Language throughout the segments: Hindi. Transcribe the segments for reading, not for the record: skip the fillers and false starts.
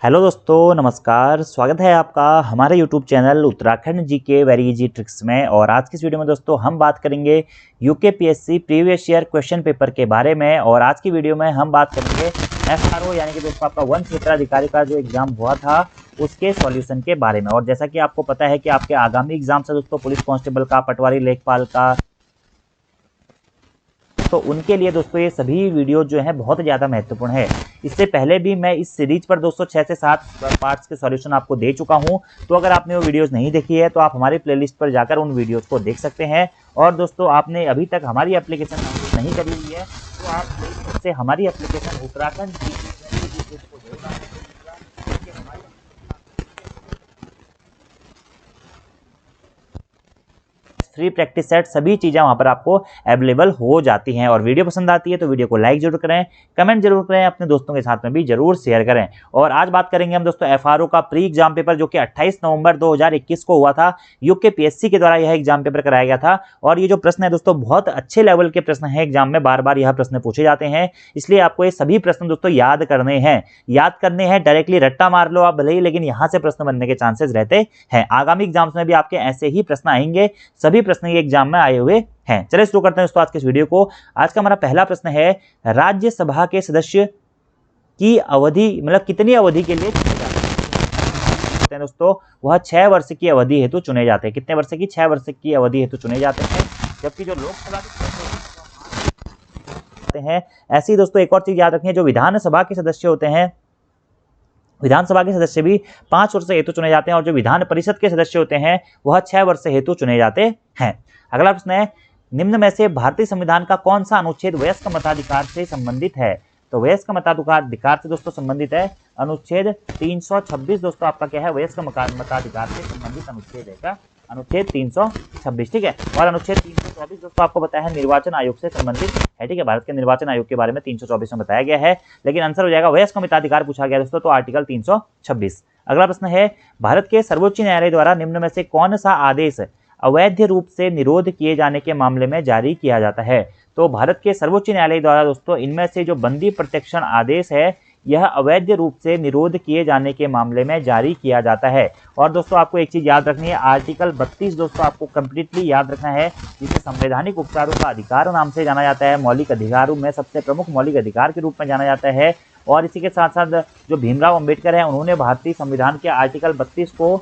हेलो दोस्तों, नमस्कार। स्वागत है आपका हमारे YouTube channel Uttarakhand GK very easy tricks में। और आज की इस वीडियो में दोस्तों हम बात करेंगे UKPSC previous year question paper के बारे में। और आज की वीडियो में हम बात करेंगे एफआरओ यानी कि दोस्तों आपका वन क्षेत्राधिकारी का जो एग्जाम हुआ था उसके सॉल्यूशन के बारे में। और जैसा कि आपको पता है कि आपके आगामी एग्जाम से दोस्तों पुलिस कांस्टेबल का, पटवारी लेखपाल का, तो उनके लिए दोस्तों ये सभी वीडियो जो है बहुत ज़्यादा महत्वपूर्ण है। इससे पहले भी मैं इस सीरीज पर दोस्तों 6 से 7 पार्ट्स के सॉल्यूशन आपको दे चुका हूं। तो अगर आपने वो वीडियोस नहीं देखी है तो आप हमारे प्लेलिस्ट पर जाकर उन वीडियोस को देख सकते हैं। और दोस्तों आपने अभी तक हमारी एप्लीकेशन नहीं करी हुई है तो आप से हमारी एप्लीकेशन उत्तराखंड को जोड़ना है। फ्री प्रैक्टिस सेट सभी चीज़ें वहां पर आपको अवेलेबल हो जाती हैं। और वीडियो पसंद आती है तो वीडियो को लाइक जरूर करें, कमेंट जरूर करें, अपने दोस्तों के साथ में भी जरूर शेयर करें। और आज बात करेंगे हम दोस्तों एफआरओ का प्री एग्जाम पेपर जो कि 28 नवंबर 2021 को हुआ था। यूकेपीएससी के द्वारा यह एग्जाम पेपर कराया गया था। और ये जो प्रश्न है दोस्तों बहुत अच्छे लेवल के प्रश्न है, एग्जाम में बार बार यह प्रश्न पूछे जाते हैं, इसलिए आपको ये सभी प्रश्न दोस्तों याद करने हैं। डायरेक्टली रट्टा मार लो आप भले ही, लेकिन यहाँ से प्रश्न बनने के चांसेस रहते हैं। आगामी एग्जाम्स में भी आपके ऐसे ही प्रश्न आएंगे, सभी प्रश्न ये एग्जाम में आए हुए हैं। चलिए शुरू करते हैं दोस्तों आज के इस वीडियो को। आज का हमारा पहला प्रश्न है, राज्यसभा के सदस्य की अवधि मतलब कितनी अवधि के लिए चुने जाते हैं दोस्तों? वह 6 वर्ष की अवधि हेतु चुने जाते हैं। कितने वर्ष की? 6 वर्ष की अवधि हेतु चुने जाते हैं। जबकि जो लोकसभा के हैं, ऐसी दोस्तों एक और चीज याद रखनी है, जो विधानसभा के सदस्य होते हैं, विधानसभा के सदस्य भी 5 वर्ष हेतु चुने जाते हैं। और जो विधान परिषद के सदस्य होते हैं वह 6 वर्ष हेतु चुने जाते हैं। अगला प्रश्न है, निम्न में से भारतीय संविधान का कौन सा अनुच्छेद वयस्क मताधिकार से संबंधित है? तो वयस्क मताधिकार से दोस्तों संबंधित है अनुच्छेद 326। दोस्तों आपका क्या है? वयस्क मताधिकार से संबंधित अनुच्छेद है क्या? अनुच्छेद 326, ठीक है। और अनुच्छेद 324 दोस्तों आपको बताया है निर्वाचन आयोग से संबंधित है, ठीक है। भारत के निर्वाचन आयोग के बारे में 324 में बताया गया है, लेकिन आंसर हो जाएगा वयस्क मताधिकार पूछा गया दोस्तों, तो आर्टिकल 326। अगला प्रश्न है, भारत के सर्वोच्च न्यायालय द्वारा निम्न में से कौन सा आदेश अवैध रूप से निरोध किए जाने के मामले में जारी किया जाता है? तो भारत के सर्वोच्च न्यायालय द्वारा दोस्तों इनमें से जो बंदी प्रोटेक्शन आदेश है यह अवैध रूप से निरोध किए जाने के मामले में जारी किया जाता है। और दोस्तों आपको एक चीज याद रखनी है, आर्टिकल 32 दोस्तों आपको कंप्लीटली याद रखना है, जिसे संवैधानिक उपचारों का अधिकार नाम से जाना जाता है, मौलिक अधिकारों में सबसे प्रमुख मौलिक अधिकार के रूप में जाना जाता है। और इसी के साथ साथ जो भीमराव अंबेडकर है उन्होंने भारतीय संविधान के आर्टिकल 32 को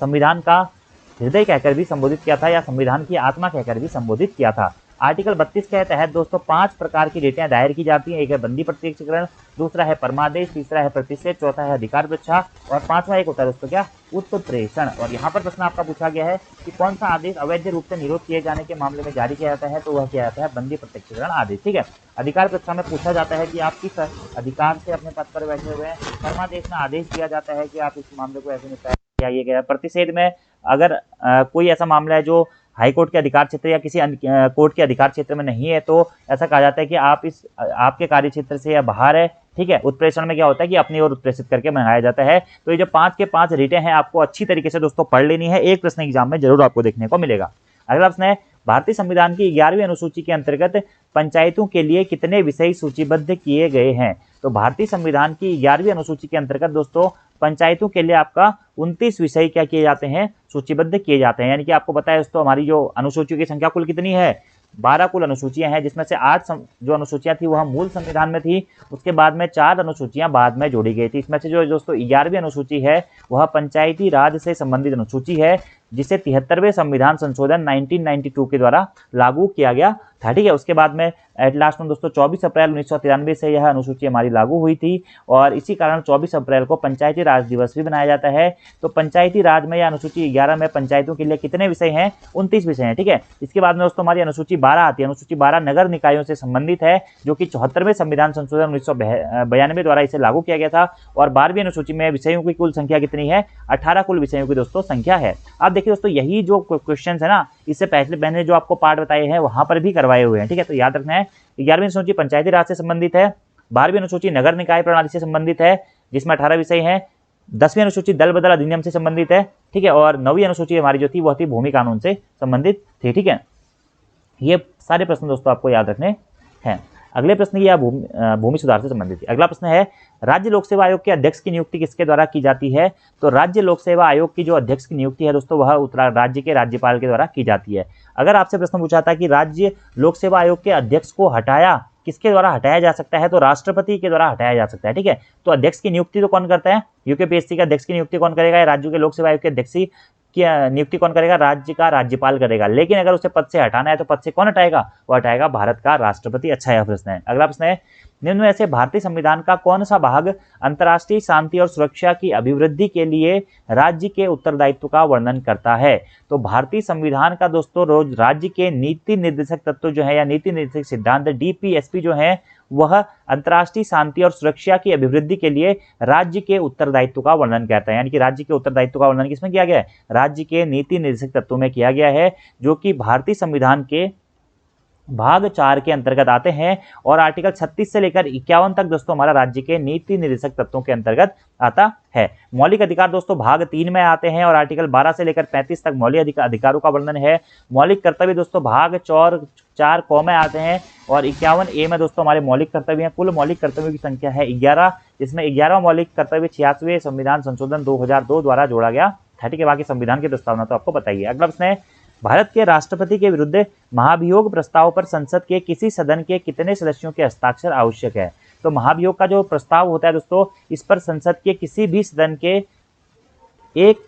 संविधान का हृदय कहकर भी संबोधित किया था, या संविधान की आत्मा कहकर भी संबोधित किया था। आर्टिकल 32 के तहत दोस्तों 5 प्रकार की रिटें दायर की जाती हैं। एक है बंदी प्रत्यक्षीकरण, दूसरा है परमादेश, तीसरा है प्रतिषेध, चौथा है अधिकार परीक्षा, और 5वां एक होता है दोस्तों क्या? उत्प्रेषण। और यहाँ पर प्रश्न आपका पूछा गया है कि कौन सा आदेश अवैध रूप से निरोध किए जाने के मामले में जारी किया जाता है? तो वह किया जाता है बंदी प्रत्यक्षीकरण आदेश, ठीक है। अधिकार परीक्षा में पूछा जाता है कि आप किस अधिकार से अपने पद पर बैठे हुए हैं। परमादेश में आदेश दिया जाता है कि आप इस मामले को ऐसे निपटाएं। ये गया प्रतिषेध में अगर कोई ऐसा मामला है जो हाई कोर्ट के अधिकार क्षेत्र या किसी कोर्ट के अधिकार क्षेत्र में नहीं है तो ऐसा कहा जाता है कि आप इस आपके कार्य क्षेत्र से या बाहर है, ठीक है। उत्प्रेषण में क्या होता है कि अपनी ओर उत्प्रेषित करके मंगाया जाता है। तो ये जो 5 के 5 रिटें हैं आपको अच्छी तरीके से दोस्तों पढ़ लेनी है, एक प्रश्न एग्जाम में जरूर आपको देखने को मिलेगा। अगला प्रश्न है, भारतीय संविधान की 11वीं अनुसूची के अंतर्गत पंचायतों के लिए कितने विषय सूचीबद्ध किए गए हैं? तो भारतीय संविधान की 11वीं अनुसूची के अंतर्गत दोस्तों पंचायतों के लिए आपका 29 विषय क्या किए जाते हैं? सूचीबद्ध किए जाते हैं। यानी कि आपको पता है दोस्तों हमारी जो अनुसूचियों की संख्या कुल कितनी है? 12 कुल अनुसूचियां हैं, जिसमें से 8 जो अनुसूचियां थी वह मूल संविधान में थी, उसके बाद में 4 अनुसूचियां बाद में जोड़ी गई थी। इसमें से जो दोस्तों 11वीं अनुसूची है वह पंचायती राज से संबंधित अनुसूची है, जिसे 73वें संविधान संशोधन 1992 के द्वारा लागू किया गया था, ठीक है। उसके बाद में एट लास्ट में दोस्तों 24 अप्रैल 1993 से यह अनुसूची हमारी लागू हुई थी, और इसी कारण 24 अप्रैल को पंचायती राज दिवस भी मनाया जाता है। तो पंचायती राज में या अनुसूची 11 में पंचायतों के लिए कितने विषय हैं? 29 विषय हैं, ठीक है। इसके बाद में दोस्तों हमारी अनुसूची 12 आती है। अनुसूची 12 नगर निकायों से संबंधित है, जो कि 74वें संविधान संशोधन 1992 द्वारा इसे लागू किया गया था। और 12वीं अनुसूची में विषयों की कुल संख्या कितनी है? 18 कुल विषयों की दोस्तों संख्या है। अब देखिए दोस्तों यही जो क्वेश्चन है ना, इससे पहले मैंने जो आपको पार्ट बताए हैं वहां पर भी करवाए हुए हैं, ठीक है। तो याद रखना है 11वीं अनुसूची पंचायती राज से संबंधित है, 12वीं अनुसूची नगर निकाय प्रणाली से संबंधित है जिसमें 18 विषय हैं, 10वीं अनुसूची दल बदल अधिनियम से संबंधित है, ठीक है। और 9वीं अनुसूची हमारी जो थी वह थी भूमि कानून से संबंधित थी, ठीक है। ये सारे प्रश्न दोस्तों आपको याद रखने हैं। अगले प्रश्न की यह भूमि सुधार से संबंधित है। अगला प्रश्न है, राज्य लोक सेवा आयोग के अध्यक्ष की नियुक्ति किसके द्वारा की जाती है? तो राज्य लोक सेवा आयोग की जो अध्यक्ष की नियुक्ति है दोस्तों, वह राज्य के राज्यपाल के द्वारा की जाती है। अगर आपसे प्रश्न पूछा था कि राज्य लोक सेवा आयोग के अध्यक्ष को हटाया किसके द्वारा हटाया जा सकता है, तो राष्ट्रपति के द्वारा हटाया जा सकता है। ठीक है, तो अध्यक्ष की नियुक्ति तो कौन करता है? यूकेपीएससी का अध्यक्ष की नियुक्ति कौन करेगा? राज्यों के लोक सेवा आयोग के अध्यक्ष की नियुक्ति कौन करेगा? राज्य का राज्यपाल करेगा। लेकिन अगर उसे पद से हटाना है तो पद से कौन हटाएगा? वो हटाएगा भारत का राष्ट्रपति। अच्छा, यह प्रश्न है। अगला प्रश्न है, निम्न में से भारतीय संविधान का कौन सा भाग अंतर्राष्ट्रीय शांति और सुरक्षा की अभिवृद्धि के लिए राज्य के उत्तरदायित्व का वर्णन करता है? तो भारतीय संविधान का दोस्तों रोज राज्य के नीति निर्देशक तत्व जो है या नीति निर्देशक सिद्धांत डीपीएसपी जो है, वह अंतर्राष्ट्रीय शांति और सुरक्षा की अभिवृद्धि के लिए राज्य के उत्तरदायित्व का वर्णन करता है। यानी कि राज्य के उत्तरदायित्व का वर्णन किसमें किया गया है? राज्य के नीति निर्देशक तत्वों में किया गया है, जो कि भारतीय संविधान के भाग 4 के अंतर्गत आते हैं और आर्टिकल 36 से लेकर 51 तक दोस्तों हमारा राज्य के नीति निर्देशक तत्वों के अंतर्गत आता है। मौलिक अधिकार दोस्तों भाग 3 में आते हैं और आर्टिकल 12 से लेकर 35 तक मौलिक अधिकारों का वर्णन है। मौलिक कर्तव्य दोस्तों भाग 4 क में आते हैं और 51A में दोस्तों हमारे मौलिक कर्तव्य हैं। कुल मौलिक कर्तव्यों की संख्या है 11, जिसमें 11वां मौलिक कर्तव्य 86वें संविधान संशोधन 2002 द्वारा जोड़ा गया था। ठीक है, बाकी संविधान की प्रस्तावना तो आपको बताइए। अगला प्रश्न है, भारत के राष्ट्रपति के विरुद्ध महाभियोग प्रस्ताव पर संसद के किसी सदन के कितने सदस्यों के हस्ताक्षर आवश्यक है? तो महाभियोग का जो प्रस्ताव होता है दोस्तों, इस पर संसद के किसी भी सदन के एक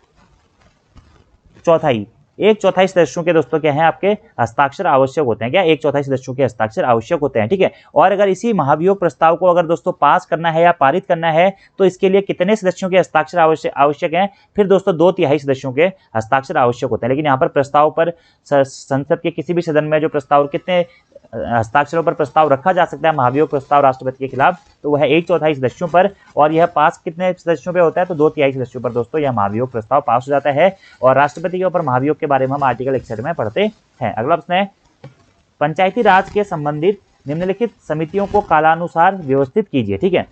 चौथाई सदस्यों के दोस्तों क्या है आपके हस्ताक्षर आवश्यक होते हैं। क्या? एक चौथाई सदस्यों के हस्ताक्षर आवश्यक होते हैं। ठीक है, और अगर इसी महाभियोग प्रस्ताव को अगर दोस्तों पास करना है या पारित करना है तो इसके लिए कितने सदस्यों के हस्ताक्षर आवश्यक हैं? फिर दोस्तों 2/3 सदस्यों के हस्ताक्षर आवश्यक होते हैं। लेकिन यहाँ पर प्रस्ताव पर संसद के किसी भी सदन में जो प्रस्ताव कितने हस्ताक्षरों पर प्रस्ताव रखा जा सकता है महाभियोग प्रस्ताव राष्ट्रपति के खिलाफ, तो वह 1/4 सदस्यों पर, और यह पास कितने सदस्यों पे होता है? तो 2/3 सदस्यों पर दोस्तों यह महाभियोग प्रस्ताव पास हो जाता है। और राष्ट्रपति के ऊपर महाभियोग के बारे में हम आर्टिकल 61 में पढ़ते हैं। अगला प्रश्न है, पंचायती राज के संबंधित निम्नलिखित समितियों को कालानुसार व्यवस्थित कीजिए। ठीक है,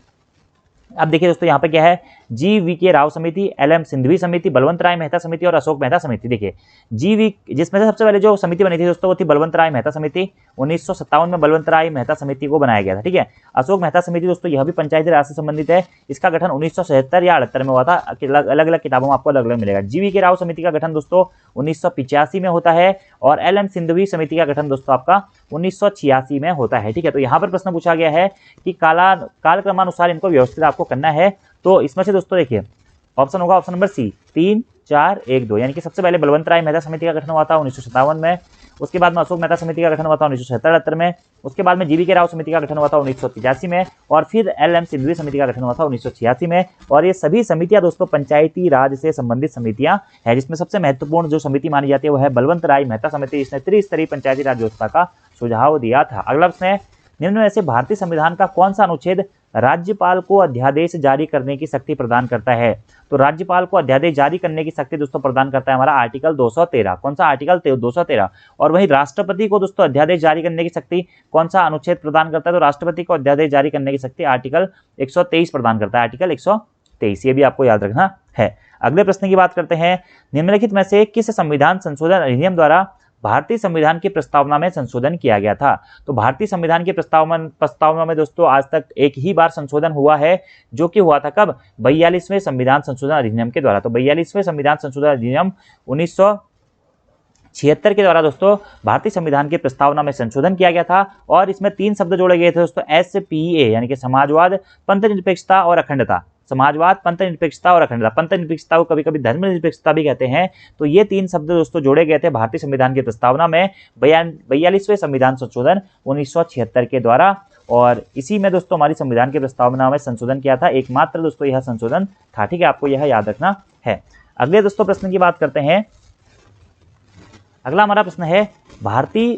अब देखिए दोस्तों यहाँ पे क्या है, GV.K. राव समिति, LM सिंघवी समिति, बलवंत राय मेहता समिति और अशोक मेहता समिति। देखिए जिसमें से सबसे पहले जो समिति बनी थी दोस्तों वो थी बलवंत राय मेहता समिति। 1957 में बलवंत राय मेहता समिति को बनाया गया था। ठीक है, अशोक मेहता समिति दोस्तों यह भी पंचायती राज से संबंधित है। इसका गठन 1977 या 78 में हुआ था। अलग अलग किताबों में आपको अलग अलग मिलेगा। GV.K. राव समिति का गठन दोस्तों 1985 में होता है और LM सिंघवी समिति का गठन दोस्तों आपका 1986 में होता है। ठीक है, तो यहाँ पर प्रश्न पूछा गया है कि कालक्रमानुसार इनको व्यवस्थित आपको करना है। तो इसमें से दोस्तों देखिए ऑप्शन होगा ऑप्शन नंबर सी 3, 4, 1, 2, यानी कि सबसे पहले बलवंत राय मेहता समिति का गठन हुआ था 1957 में, उसके बाद में अशोक मेहता समिति का गठन हुआ था 1977 में, उसके बाद में GV.K. राव समिति का गठन हुआ था 1985 में और फिर LM सिंघवी समिति का गठन हुआ था 1986 में। और ये सभी समितियां दोस्तों पंचायती राज से संबंधित समितियां हैं, जिसमें सबसे महत्वपूर्ण जो समिति मानी जाती है वो है बलवंत राय मेहता समिति, जिसने त्रिस्तरीय पंचायती राज व्यवस्था का सुझाव दिया था। अगला प्रश्न है, निम्न में से भारतीय संविधान का कौन सा अनुच्छेद राज्यपाल को अध्यादेश जारी करने की शक्ति प्रदान करता है? तो राज्यपाल को अध्यादेश जारी करने की शक्ति दोस्तों प्रदान करता है हमारा आर्टिकल 213। कौन सा? आर्टिकल 213। और वहीं राष्ट्रपति को दोस्तों अध्यादेश जारी करने की शक्ति कौन सा अनुच्छेद प्रदान करता है? तो राष्ट्रपति को अध्यादेश जारी करने की शक्ति आर्टिकल 123 प्रदान करता है। आर्टिकल 123, ये भी आपको याद रखना है। अगले प्रश्न की बात करते हैं, निम्नलिखित में से किस संविधान संशोधन अधिनियम द्वारा भारतीय संविधान की प्रस्तावना में संशोधन किया गया था? तो भारतीय संविधान की प्रस्तावना में दोस्तों आज तक एक ही बार संशोधन हुआ है, जो कि हुआ था कब? 42वें संविधान संशोधन अधिनियम के द्वारा। तो 42वें संविधान संशोधन अधिनियम 1976 के द्वारा दोस्तों भारतीय संविधान की प्रस्तावना में संशोधन किया गया था और इसमें 3 शब्द जोड़े गए थे दोस्तों, SPA यानी कि समाजवाद, पंथनिरपेक्षता और अखंडता। समाजवाद, पंथनिरपेक्षता और अखंडता। पंथनिरपेक्षता को कभी कभी धर्मनिरपेक्षता भी कहते हैं। तो ये 3 शब्द दोस्तों जोड़े गए थे भारतीय संविधान की प्रस्तावना में 42वें संविधान संशोधन 1976 के द्वारा। और इसी में दोस्तों हमारी संविधान की प्रस्तावना में संशोधन किया था, एकमात्र दोस्तों यह संशोधन था। ठीक है, आपको यह याद रखना है। अगले दोस्तों प्रश्न की बात करते हैं। अगला हमारा प्रश्न है, भारतीय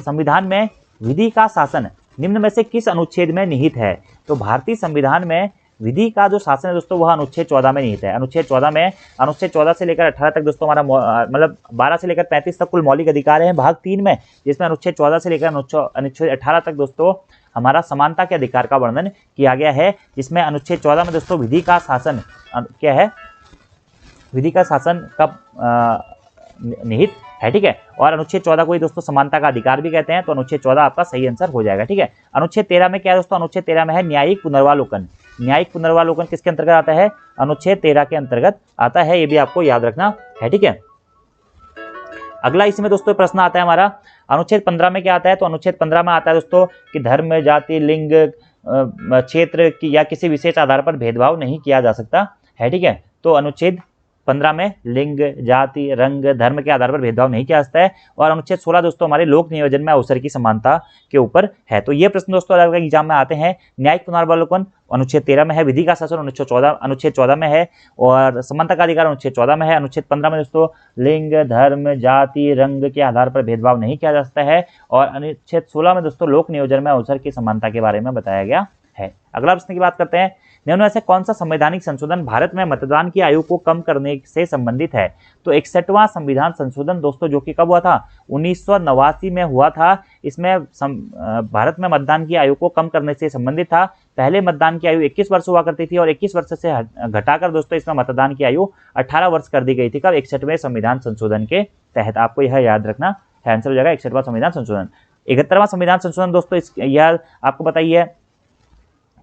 संविधान में विधि का शासन निम्न में से किस अनुच्छेद में निहित है? तो भारतीय संविधान में विधि का जो शासन है दोस्तों वह अनुच्छेद 14 में निहित है। अनुच्छेद 14 से लेकर 18 तक दोस्तों हमारा मतलब 12 से लेकर 35 तक कुल मौलिक अधिकार हैं भाग 3 में, जिसमें अनुच्छेद 14 से लेकर अनुच्छेद 18 तक दोस्तों हमारा समानता के अधिकार का वर्णन किया गया है। जिसमें अनुच्छेद 14 में दोस्तों विधि का शासन क्या है? विधि का शासन कब निहित है, ठीक है। और अनुच्छेद 14 को ही दोस्तों समानता का अधिकार भी कहते हैं, तो अनुच्छेद 14 आपका सही आंसर हो जाएगा, ठीक है। अनुच्छेद 13 में क्या है दोस्तों, अनुच्छेद 13 में है न्यायिक पुनर्वालोकन। न्यायिक पुनर्वालोकन किसके अंतर्गत आता है, अनुच्छेद 13 के अंतर्गत आता है, ये भी आपको याद रखना है, ठीक है। अगला इसमें दोस्तों प्रश्न आता है हमारा, अनुच्छेद 15 में क्या आता है, तो अनुच्छेद 15 में आता है दोस्तों कि धर्म, जाति, लिंग, क्षेत्र की या किसी विशेष आधार पर भेदभाव नहीं किया जा सकता है, ठीक है। तो अनुच्छेद 15 में लिंग, जाति, रंग, धर्म के आधार पर भेदभाव नहीं किया जाता है। और अनुच्छेद 16 दोस्तों हमारे लोक नियोजन में अवसर की समानता के ऊपर है। तो ये प्रश्न दोस्तों अलग अलग एग्जाम में आते हैं। न्यायिक पुनर्वालोकन अनुच्छेद 13 में है, विधि का शासन अनुच्छेद 14 में है, और समानता का अधिकार अनुच्छेद 14 में है। अनुच्छेद 15 में दोस्तों लिंग, धर्म, जाति, रंग के आधार पर भेदभाव नहीं किया जा सकता है। और अनुच्छेद 16 में दोस्तों लोक नियोजन में अवसर की समानता के बारे में बताया गया है। अगला प्रश्न की बात करते हैं, निम्न में से कौन सा संवैधानिक संशोधन भारत में मतदान की आयु को कम करने से संबंधित है। तो 61वां संविधान संशोधन दोस्तों जो कि कब हुआ था, 1989 में हुआ था। इसमें भारत में मतदान की आयु को कम करने से संबंधित था। पहले मतदान की आयु 21 वर्ष हुआ करती थी और 21 वर्ष से घटाकर दोस्तों इसमें मतदान की आयु 18 वर्ष कर दी गई थी। कब, 61वें संविधान संशोधन के तहत। आपको यह याद रखना है, आंसर हो जाएगा 61वां संविधान संशोधन। 71वां संविधान संशोधन दोस्तों यह आपको बताइए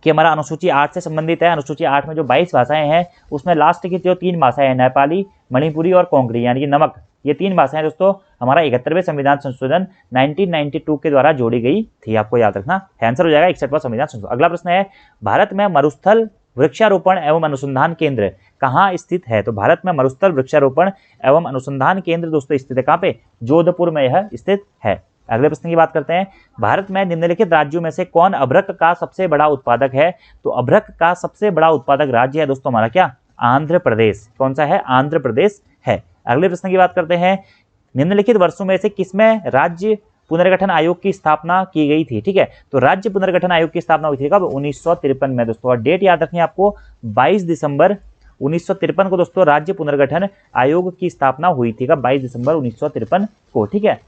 कि हमारा अनुसूची 8 से संबंधित है। अनुसूची 8 में जो 22 भाषाएं हैं उसमें लास्ट की जो 3 भाषाएं हैं, नेपाली, मणिपुरी और कोंकणी यानी कि नमक, ये 3 भाषाएं दोस्तों हमारा 71वें संविधान संशोधन 1992 के द्वारा जोड़ी गई थी। आपको याद रखना है, आंसर हो जाएगा 61वां संविधान संशोधन। अगला प्रश्न है, भारत में मरुस्थल वृक्षारोपण एवं अनुसंधान केंद्र कहाँ स्थित है। तो भारत में मरुस्थल वृक्षारोपण एवं अनुसंधान केंद्र दोस्तों स्थित है कहाँ पे, जोधपुर में यह स्थित है। अगले प्रश्न की बात करते हैं, भारत में निम्नलिखित राज्यों में से कौन अभ्रक का सबसे बड़ा उत्पादक है। तो अभ्रक का सबसे बड़ा उत्पादक राज्य है दोस्तों हमारा क्या, आंध्र प्रदेश। कौन सा है, आंध्र प्रदेश है। अगले प्रश्न की बात करते हैं, निम्नलिखित वर्षों में से किसमें राज्य पुनर्गठन आयोग की स्थापना की गई थी। ठीक है, तो राज्य पुनर्गठन आयोग की स्थापना हुई थी कब, 1953 में दोस्तों। और डेट याद रखनी है आपको, 22 दिसंबर 1953 को दोस्तों राज्य पुनर्गठन आयोग की स्थापना हुई थी कब, 22 दिसंबर 1953 को। ठीक है,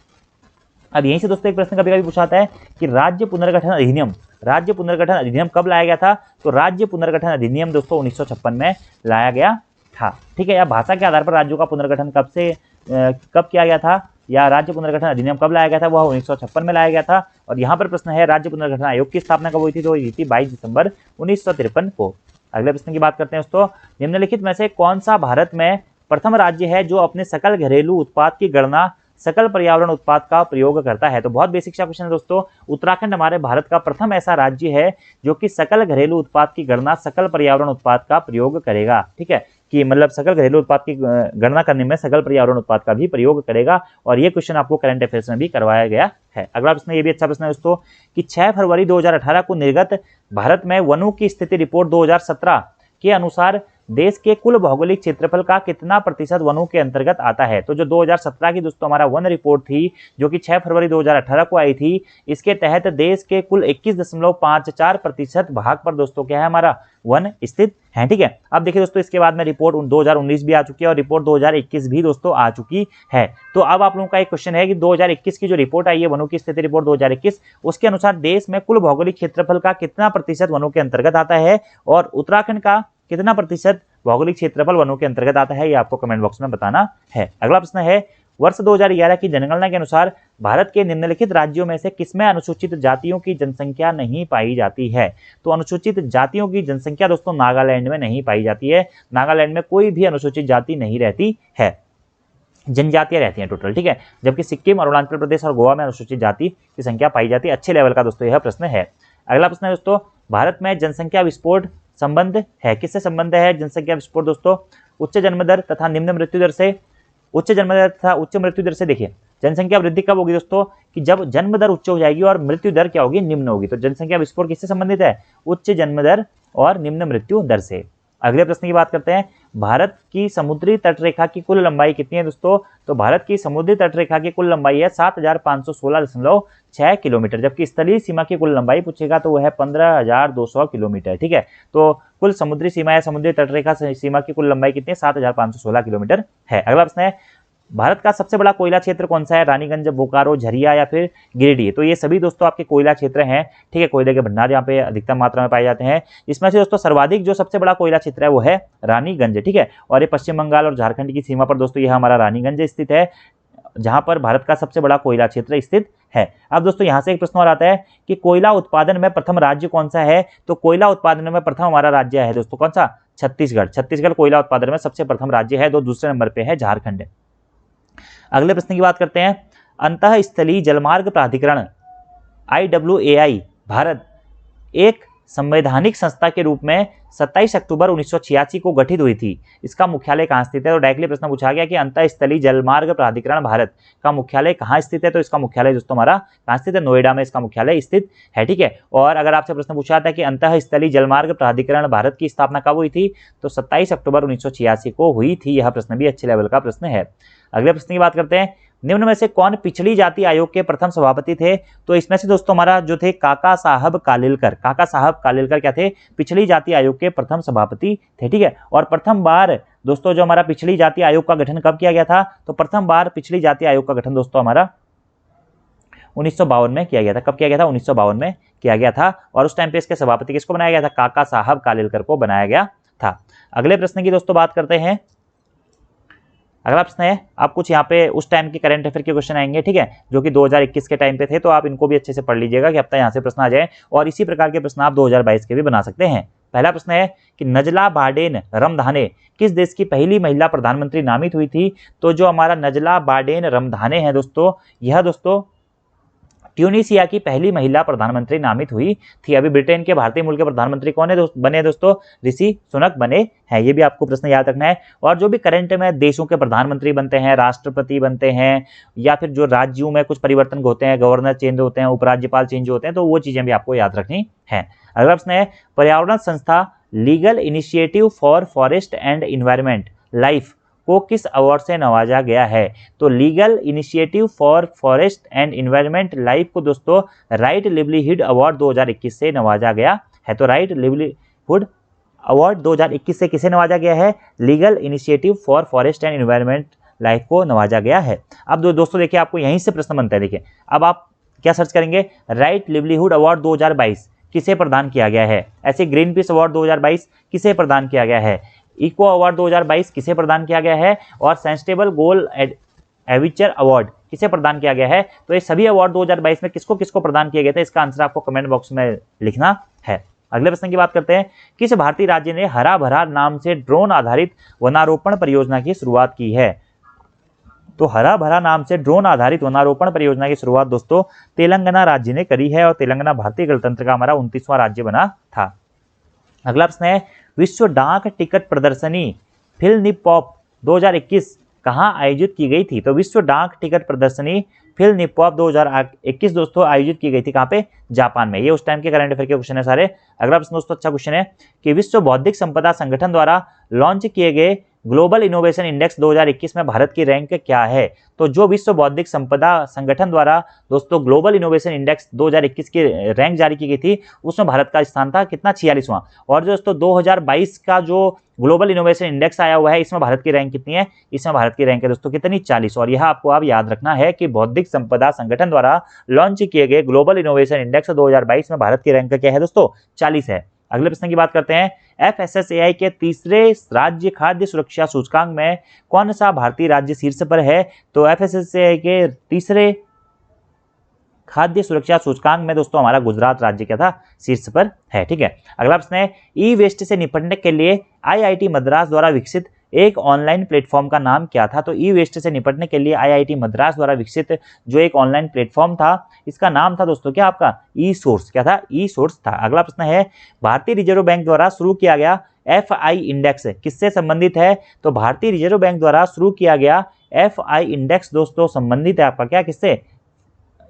अब यहीं से दोस्तों एक प्रश्न कभी कभी पूछाता है कि राज्य पुनर्गठन अधिनियम कब लाया गया था। तो राज्य पुनर्गठन अधिनियम दोस्तों 1956 में लाया गया था। ठीक है, या भाषा के आधार पर राज्यों का पुनर्गठन कब किया गया था, या राज्य पुनर्गठन अधिनियम कब लाया गया था, वह 1956 में लाया गया था। और यहाँ पर प्रश्न है राज्य पुनर्गठन आयोग की स्थापना कब हुई थी, तो हुई थी 22 दिसंबर 1953 को। अगले प्रश्न की बात करते हैं दोस्तों, निम्नलिखित में से कौन सा भारत में प्रथम राज्य है जो अपने सकल घरेलू उत्पाद की गणना सकल पर्यावरण उत्पाद का प्रयोग करता है। तो बहुत बेसिक सा क्वेश्चन है दोस्तों, उत्तराखंड हमारे भारत का प्रथम ऐसा राज्य है जो कि सकल घरेलू उत्पाद की गणना सकल पर्यावरण उत्पाद का प्रयोग करेगा। ठीक है, कि मतलब सकल घरेलू उत्पाद की गणना करने में सकल पर्यावरण उत्पाद का भी प्रयोग करेगा। और ये क्वेश्चन आपको करंट अफेयर्स में भी करवाया गया है। अगला प्रश्न, ये भी अच्छा प्रश्न है दोस्तों, कि 6 फरवरी 2018 को निर्गत भारत में वनों की स्थिति रिपोर्ट 2017 के अनुसार देश के कुल भौगोलिक क्षेत्रफल का कितना प्रतिशत वनों के अंतर्गत आता है। तो जो 2017 की दोस्तों हमारा वन रिपोर्ट थी जो कि 6 फरवरी 2018 को आई थी, इसके तहत देश के कुल 21.54% भाग पर दोस्तों क्या है, हमारा वन स्थित है। ठीक है, अब देखिए दोस्तों इसके बाद में रिपोर्ट 2019 भी आ चुकी है और रिपोर्ट 2021 भी दोस्तों आ चुकी है। तो अब आप लोगों का एक क्वेश्चन है कि 2021 की जो रिपोर्ट आई है, वनों की स्थिति रिपोर्ट 2021, उसके अनुसार देश में कुल भौगोलिक क्षेत्रफल का कितना प्रतिशत वनों के अंतर्गत आता है और उत्तराखंड का कितना प्रतिशत भौगोलिक क्षेत्रफल वनों के अंतर्गत आता है, ये आपको कमेंट बॉक्स में बताना है। अगला प्रश्न है, वर्ष 2011 की जनगणना के अनुसार भारत के निम्नलिखित राज्यों में से किसमें अनुसूचित जातियों की जनसंख्या नहीं पाई जाती है। तो अनुसूचित जातियों की जनसंख्या दोस्तों नागालैंड में नहीं पाई जाती है। नागालैंड में कोई भी अनुसूचित जाति नहीं रहती है, जनजातियां रहती हैं टोटल। ठीक है, जबकि सिक्किम, अरुणाचल प्रदेश और गोवा में अनुसूचित जाति की संख्या पाई जाती है। अच्छे लेवल का दोस्तों यह प्रश्न है। अगला प्रश्न है दोस्तों, भारत में जनसंख्या विस्फोट संबंध है, किससे संबंध है जनसंख्या विस्फोट दोस्तों, उच्च जन्म दर तथा निम्न मृत्यु दर से। उच्च जन्म दर तथा उच्च मृत्यु दर से देखिए जनसंख्या वृद्धि कब होगी दोस्तों, कि जब जन्म दर उच्च हो जाएगी और मृत्यु दर क्या होगी, निम्न होगी। तो जनसंख्या विस्फोट किससे संबंधित है, उच्च जन्म दर और निम्न मृत्यु दर से। अगले प्रश्न की बात करते हैं, भारत की समुद्री तटरेखा की कुल लंबाई कितनी है दोस्तों। तो भारत की समुद्री तटरेखा की कुल लंबाई है 7516.6 किलोमीटर, जबकि स्थलीय सीमा की कुल लंबाई पूछेगा तो वह है 15,200 किलोमीटर। ठीक है, तो कुल समुद्री सीमा या समुद्री तटरेखा सीमा की कुल लंबाई कितनी है, 7516 किलोमीटर है। अगला प्रश्न है, भारत का सबसे बड़ा कोयला क्षेत्र कौन सा है, रानीगंज, बोकारो, झरिया या फिर गिरिडीह। तो ये सभी दोस्तों आपके कोयला क्षेत्र हैं। ठीक है, कोयले के भंडार यहाँ पे अधिकतम मात्रा में पाए जाते हैं। इसमें से दोस्तों सर्वाधिक जो सबसे बड़ा कोयला क्षेत्र है वो है रानीगंज। ठीक है, और ये पश्चिम बंगाल और झारखंड की सीमा पर दोस्तों यह हमारा रानीगंज स्थित है। जहां पर भारत का सबसे बड़ा कोयला क्षेत्र स्थित है। अब दोस्तों यहां से एक प्रश्न और आता है कि कोयला उत्पादन में प्रथम राज्य कौन सा है? तो कोयला उत्पादन में प्रथम हमारा राज्य है दोस्तों कौन सा? छत्तीसगढ़। छत्तीसगढ़ कोयला उत्पादन में सबसे प्रथम राज्य है। दूसरे नंबर पे है झारखंड। अगले प्रश्न की बात करते हैं। अंतःस्थलीय जलमार्ग प्राधिकरण IWAI भारत एक संवैधानिक संस्था के रूप में 27 अक्टूबर 1986 को गठित हुई थी। इसका मुख्यालय कहाँ स्थित है? तो डायरेक्टली प्रश्न पूछा गया कि अंतःस्थलीय जलमार्ग प्राधिकरण भारत का मुख्यालय कहाँ स्थित है? तो इसका मुख्यालय दोस्तों हमारा कहाँ स्थित है? नोएडा में इसका मुख्यालय स्थित है। ठीक है। और अगर आपसे प्रश्न पूछा था कि अंतःस्थलीय जलमार्ग प्राधिकरण भारत की स्थापना कब हुई थी? तो 27 अक्टूबर 1986 को हुई थी। यह प्रश्न भी अच्छे लेवल का प्रश्न है। अगले प्रश्न की बात करते हैं। निम्न में से कौन पिछड़ी जाति आयोग के प्रथम सभापति थे? तो इसमें से दोस्तों हमारा जो थे काका साहब कालेलकर। काका साहब कालेलकर क्या थे? पिछड़ी जाति आयोग के प्रथम सभापति थे। ठीक है। और प्रथम बार दोस्तों जो हमारा पिछड़ी जाति आयोग का गठन कब किया गया था? तो प्रथम बार पिछड़ी जाति आयोग का गठन दोस्तों हमारा 1952 में किया गया था। कब किया गया था? 1952 में किया गया था। और उस टाइम पे इसके सभापति किसको बनाया गया था? काका साहब कालेलकर को बनाया गया था। अगले प्रश्न की दोस्तों बात करते हैं। अगला प्रश्न है, आप कुछ यहाँ पे उस टाइम के करंट अफेयर के क्वेश्चन आएंगे, ठीक है, जो कि 2021 के टाइम पे थे, तो आप इनको भी अच्छे से पढ़ लीजिएगा कि अब तक यहाँ से प्रश्न आ जाए। और इसी प्रकार के प्रश्न आप 2022 के भी बना सकते हैं। पहला प्रश्न है कि नजला बार्डेन रमधाने किस देश की पहली महिला प्रधानमंत्री नामित हुई थी? तो जो हमारा नजला बार्डेन रमधाने है दोस्तों, यह दोस्तों ट्यूनीशिया की पहली महिला प्रधानमंत्री नामित हुई थी। अभी ब्रिटेन के भारतीय मूल के प्रधानमंत्री कौन है बने दोस्तों? ऋषि सुनक बने हैं। ये भी आपको प्रश्न याद रखना है। और जो भी करंट में देशों के प्रधानमंत्री बनते हैं, राष्ट्रपति बनते हैं, या फिर जो राज्यों में कुछ परिवर्तन होते हैं, गवर्नर चेंज होते हैं, उपराज्यपाल चेंज होते हैं, तो वो चीजें भी आपको याद रखनी है। अगला प्रश्न है, पर्यावरण संस्था legal initiative for forest and environment life को किस अवार्ड से नवाजा गया है? तो legal initiative for forest and environment life को दोस्तों राइट लिवलीहुड अवार्ड 2021 से नवाजा गया है। तो राइट लिवलीहुड अवार्ड 2021 से किसे नवाजा गया है? Legal initiative for forest and environment life को नवाजा गया है। अब दोस्तों देखिए, आपको यहीं से प्रश्न बनता है। देखिए अब आप क्या सर्च करेंगे? राइट लिवलीहुड अवार्ड 2022 किसे प्रदान किया गया है? ऐसे ग्रीन पीस अवार्ड 2022 किसे प्रदान किया गया है? इको अवार्ड 2022 किसे प्रदान किया गया है? और सस्टेनेबल गोल एविचर अवार्ड किसे प्रदान किया गया है? तो ये सभी अवार्ड 2022 में किसको किसको प्रदान किए गए थे? इसका आंसर आपको कमेंट बॉक्स में लिखना है। अगले प्रश्न की बात करते हैं। किस भारतीय राज्य ने हरा भरा नाम से ड्रोन आधारित वनारोपण परियोजना की शुरुआत की है? तो हरा भरा नाम से ड्रोन आधारित वनारोपण परियोजना की शुरुआत दोस्तों तेलंगाना राज्य ने करी है। और तेलंगाना भारतीय गणतंत्र का हमारा 29वां राज्य बना था। अगला प्रश्न है, विश्व डाक टिकट प्रदर्शनी फिलनिपॉप 2021 कहाँ आयोजित की गई थी? तो विश्व डाक टिकट प्रदर्शनी फिलनिपॉप 2021 दोस्तों आयोजित की गई थी। कहाँ पे? जापान में। ये उस टाइम के करंट अफेयर के क्वेश्चन है सारे। अगला प्रश्न दोस्तों अच्छा क्वेश्चन है कि विश्व बौद्धिक संपदा संगठन द्वारा लॉन्च किए गए ग्लोबल इनोवेशन इंडेक्स 2021 में भारत की रैंक क्या है? तो जो विश्व बौद्धिक संपदा संगठन द्वारा दोस्तों ग्लोबल इनोवेशन इंडेक्स 2021 की रैंक जारी की गई थी, उसमें भारत का स्थान था कितना? 46वां। और दोस्तों 2022 का जो ग्लोबल इनोवेशन इंडेक्स आया हुआ है, इसमें भारत की रैंक कितनी है? इसमें भारत की रैंक है दोस्तों कितनी? 40। और यह आपको अब याद रखना है कि बौद्धिक संपदा संगठन द्वारा लॉन्च किए गए ग्लोबल इनोवेशन इंडेक्स 2022 में भारत की रैंक क्या है दोस्तों? 40 है। अगले प्रश्न की बात करते हैं। FSSAI के तीसरे राज्य खाद्य सुरक्षा सूचकांक में कौन सा भारतीय राज्य शीर्ष पर है? तो FSSAI के तीसरे खाद्य सुरक्षा सूचकांक में दोस्तों हमारा गुजरात राज्य क्या था? शीर्ष पर है। ठीक है। अगला प्रश्न है, ई वेस्ट से निपटने के लिए IIT मद्रास द्वारा विकसित एक ऑनलाइन प्लेटफॉर्म का नाम क्या था? तो ई वेस्ट से निपटने के लिए IIT मद्रास द्वारा विकसित जो एक ऑनलाइन प्लेटफॉर्म था, इसका नाम था दोस्तों क्या आपका? ई सोर्स। क्या था? ई सोर्स था। अगला प्रश्न है, भारतीय रिजर्व बैंक द्वारा शुरू किया गया FI इंडेक्स किससे संबंधित है? तो भारतीय रिजर्व बैंक द्वारा शुरू किया गया FI इंडेक्स दोस्तों संबंधित है आपका क्या? किससे?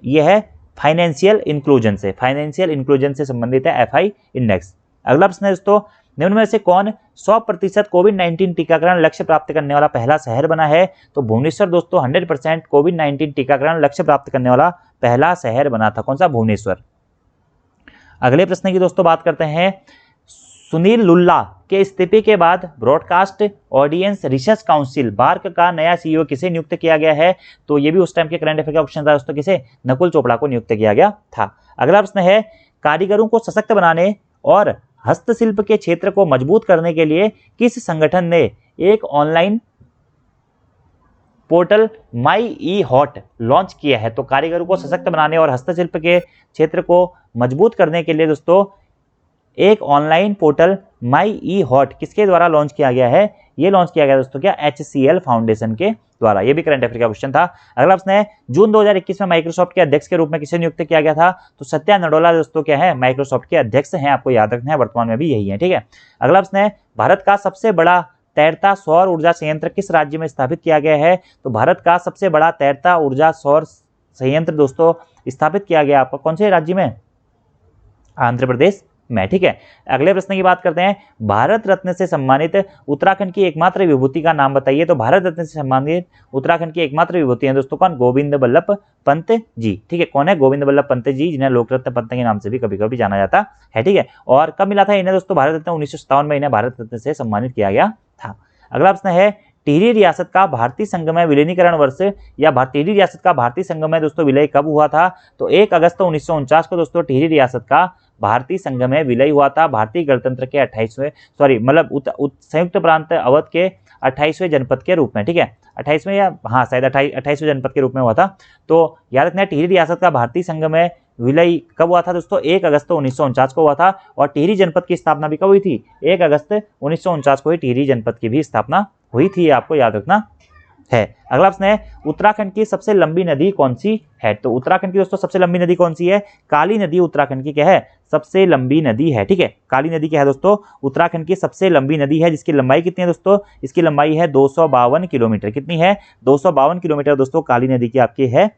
यह है फाइनेंशियल इंक्लूजन से। फाइनेंशियल इंक्लूजन से संबंधित है FI इंडेक्स। अगला प्रश्न है दोस्तों, निम्न में से कौन 100% कोविड-19 टीकाकरण लक्ष्य प्राप्त करने वाला पहला शहर बना है? तो भुवनेश्वर दोस्तों 100% कोविड-19 टीकाकरण लक्ष्य प्राप्त करने वाला पहला शहर बना था। कौन सा? भुवनेश्वर। अगले प्रश्न की दोस्तों बात करते हैं। सुनील लुल्ला के इस्तीफे के बाद broadcast audience research council BARC का नया CEO किसे नियुक्त किया गया है? तो ये भी उस टाइम के करंट अफेयर का क्वेश्चन था दोस्तों। किसे? नकुल चोपड़ा को नियुक्त किया गया था। अगला प्रश्न है, कारीगरों को सशक्त बनाने और हस्तशिल्प के क्षेत्र को मजबूत करने के लिए किस संगठन ने एक online portal my E hot launch किया है। तो कारीगरों को सशक्त बनाने और हस्तशिल्प के क्षेत्र को मजबूत करने के लिए दोस्तों एक online portal my E hot किसके द्वारा लॉन्च किया गया है? ये लॉन्च किया गया दोस्तों क्या HCL फाउंडेशन के द्वारा। ये भी करंट अफेयर का क्वेश्चन था। अगला प्रश्न है, जून 2021 में माइक्रोसॉफ्ट के अध्यक्ष के रूप में किसे नियुक्त किया गया था? तो सत्या नडेला दोस्तों क्या है? माइक्रोसॉफ्ट के अध्यक्ष हैं, आपको याद रखना है, वर्तमान में भी यही है। ठीक है, अगला प्रश्न है, भारत का सबसे बड़ा तैरता सौर ऊर्जा संयंत्र किस राज्य में स्थापित किया गया है? तो भारत का सबसे बड़ा तैरता ऊर्जा सौर संयंत्र दोस्तों स्थापित किया गया आपका कौन से राज्य में? आंध्र प्रदेश में। ठीक है, अगले प्रश्न की बात करते हैं, भारत रत्न से सम्मानित उत्तराखंड की एकमात्र विभूति का नाम बताइए। तो भारत रत्न से सम्मानित उत्तराखंड की एकमात्र विभूति है दोस्तों कौन? गोविंद बल्लभ पंत जी। ठीक है, कौन है? गोविंद बल्लभ पंत जी, जिन्हें लोक रत्न पंत के नाम से भी कभी कभी जाना जाता है। ठीक है, और कब मिला था इन्हें दोस्तों? भारत रत्न 1957 में इन्हें भारत रत्न से सम्मानित किया गया था। अगला प्रश्न है, टिहरी रियासत का भारतीय संघ में विलीनीकरण वर्ष या टिहरी रियासत का भारतीय संघ में दोस्तों विलय कब हुआ था? तो 1 अगस्त 1949 को दोस्तों टिहरी रियासत का भारतीय संघ में विलय हुआ था। भारतीय गणतंत्र के 28वें संयुक्त प्रांत अवध के 28वें जनपद के रूप में। ठीक है, 28वें या हाँ शायद 28वें जनपद के रूप में हुआ था। तो याद रखना है, टिहरी रियासत का भारतीय संघ में विलय कब हुआ था दोस्तों? 1 अगस्त 1949 को हुआ था। और टिहरी जनपद की स्थापना भी कब हुई थी? 1 अगस्त 1949 को ही टिहरी जनपद की भी स्थापना हुई थी, आपको याद रखना है। अगला प्रश्न है, उत्तराखंड की सबसे लंबी नदी कौन सी है? तो उत्तराखंड की दोस्तों सबसे लंबी नदी कौन सी है? काली नदी उत्तराखंड की क्या है? सबसे लंबी नदी है। ठीक है, काली नदी क्या है दोस्तों? उत्तराखंड की सबसे लंबी नदी है, जिसकी लंबाई कितनी है दोस्तों? इसकी लंबाई है 252 किलोमीटर। कितनी है? 252 किलोमीटर दोस्तों काली नदी की आपकी है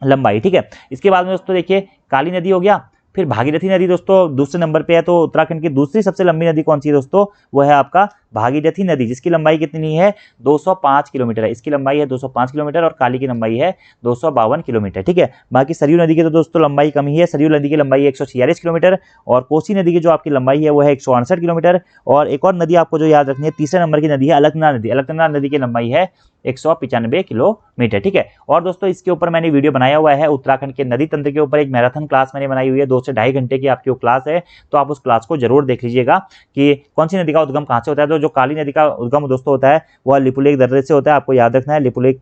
लंबाई। ठीक है, इसके बाद में दोस्तों देखिए, काली नदी हो गया, फिर भागीरथी नदी दोस्तों दूसरे नंबर पे है। तो उत्तराखंड की दूसरी सबसे लंबी नदी कौन सी है दोस्तों? वो है आपका भागीरथी नदी, जिसकी लंबाई कितनी है? 205 किलोमीटर है। इसकी लंबाई है 205 किलोमीटर और काली की लंबाई है 252 किलोमीटर। ठीक है, बाकी सरयू नदी की तो दोस्तों लंबाई कम ही है। सरयू नदी की लंबाई है 146 किलोमीटर और कोसी नदी की जो आपकी लंबाई है वो है 168 किलोमीटर। और एक और नदी आपको जो याद रखनी है, तीसरे नंबर की नदी है अलकनंदा नदी। अलकनंदा नदी की लंबाई है 195 किलोमीटर। ठीक है, और दोस्तों इसके ऊपर मैंने वीडियो बनाया हुआ है, उत्तराखंड के नदी तंत्र के ऊपर एक मैराथन क्लास मैंने बनाई हुई है, 2 से ढाई घंटे की आपकी वो क्लास है। तो आप उस क्लास को जरूर देख लीजिएगा कि कौन सी नदी का उद्गम कहाँ से होता है। तो जो काली नदी का उद्गम दोस्तों होता है वह लिपुलेख दर्रे से होता है, आपको याद रखना है। लिपुलेख